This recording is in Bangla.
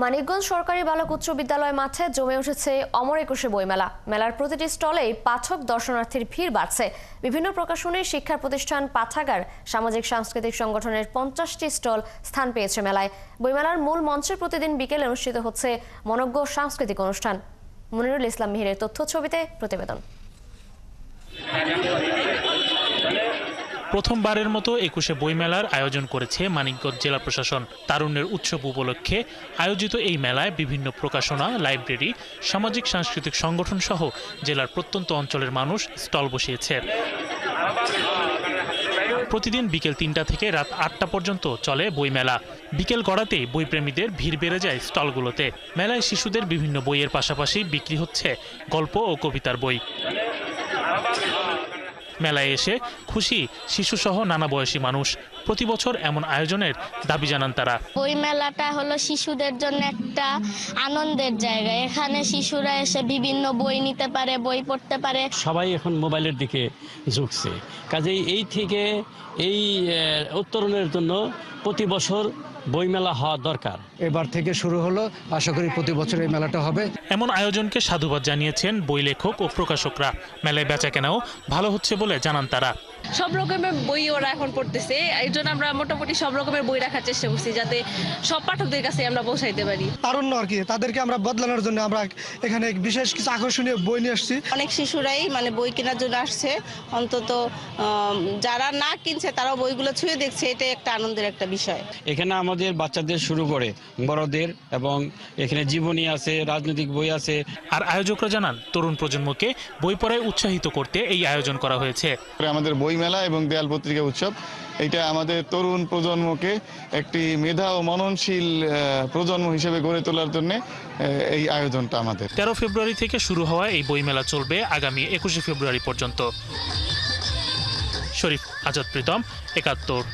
মানিকগঞ্জ সরকারি বালক উচ্চ বিদ্যালয় মাঠে জমে উঠেছে অমর একুশে বইমেলা। মেলার প্রতিটি স্টলেই পাঠক দর্শনার্থীর ভিড় বাড়ছে। বিভিন্ন প্রকাশনী, শিক্ষা প্রতিষ্ঠান, পাঠাগার, সামাজিক সাংস্কৃতিক সংগঠনের 50টি স্টল স্থান পেয়েছে মেলায়। বইমেলার মূল মঞ্চে প্রতিদিন বিকেলে অনুষ্ঠিত হচ্ছে মনোজ্ঞ সাংস্কৃতিক অনুষ্ঠান। মনিরুল ইসলাম মিহিরের তথ্য ছবিতে প্রতিবেদন। প্রথমবারের মতো 21শে বইমেলার আয়োজন করেছে মানিকগঞ্জ জেলা প্রশাসন। তারুণ্যের উৎসব উপলক্ষে আয়োজিত এই মেলায় বিভিন্ন প্রকাশনা, লাইব্রেরি, সামাজিক সাংস্কৃতিক সংগঠন সহ জেলার প্রত্যন্ত অঞ্চলের মানুষ স্টল বসিয়েছে। প্রতিদিন বিকেল 3টা থেকে রাত 8টা পর্যন্ত চলে বইমেলা। বিকেল গড়াতেই বইপ্রেমীদের ভিড় বেড়ে যায় স্টলগুলোতে। মেলায় শিশুদের বিভিন্ন বইয়ের পাশাপাশি বিক্রি হচ্ছে গল্প ও কবিতার বই। মেলায় এসে খুশি শিশুসহ নানা বয়সী মানুষ। প্রতি বছর এমন আয়োজনের দাবি জানান তারা। বই মেলাটা হলো শিশুদের জন্য একটা আনন্দের জায়গা। এখানে শিশুরা এসে বিভিন্ন বই নিতে পারে, বই পড়তে পারে। সবাই এখন মোবাইলের দিকে ঝুঁকছে, কাজেই এই থেকে এই উত্তরণের জন্য প্রতি বছর বইমেলা হওয়া দরকার। এবার থেকে শুরু হলো, আশা করি প্রতি বছর এই মেলাটা হবে। এমন আয়োজনকে সাধুবাদ জানিয়েছেন বই লেখক ও প্রকাশকরা। মেলায় বেচাকেনাও ভালো হচ্ছে বলে জানান তারা। সব রকমের বই ওরা এখন পড়তেছে, এই জন্য আমরা মোটামুটি সব রকমের বই রাখার চেষ্টা করছি যাতে সব পাঠকদের কাছে আমরা পৌঁছাইতে পারি। তারুণ্য আর কি, তাদেরকে আমরা বদলানোর জন্য আমরা এখানে বিশেষ কিছু আকর্ষণীয় বই নিয়ে আসছি। অনেক শিশুরাই বই কেনার জন্য আসছে, অন্তত যারা না কিনছে তারাও বইগুলো ছুঁয়ে দেখছে, এটাই একটা আনন্দের একটা বিষয়। এখানে আমাদের বাচ্চাদের শুরু করে বড়দের, এবং এখানে জীবনী আছে, রাজনৈতিক বই আছে। আর আয়োজকরা জানান, তরুণ প্রজন্মকে বই পড়ায় উৎসাহিত করতে এই আয়োজন করা হয়েছে। আমাদের বই মেলা এবং দেয়াল পত্রিকা উৎসব, এটা আমাদের তরুণ প্রজন্মকে একটি মেধা ও মননশীল প্রজন্ম হিসেবে গড়ে তোলার জন্য এই আয়োজনটা আমাদের। 13 ফেব্রুয়ারি থেকে শুরু হওয়া এই বইমেলা চলবে আগামী 21শে ফেব্রুয়ারি পর্যন্ত। শরীফ আজাদ প্রীতম, 71।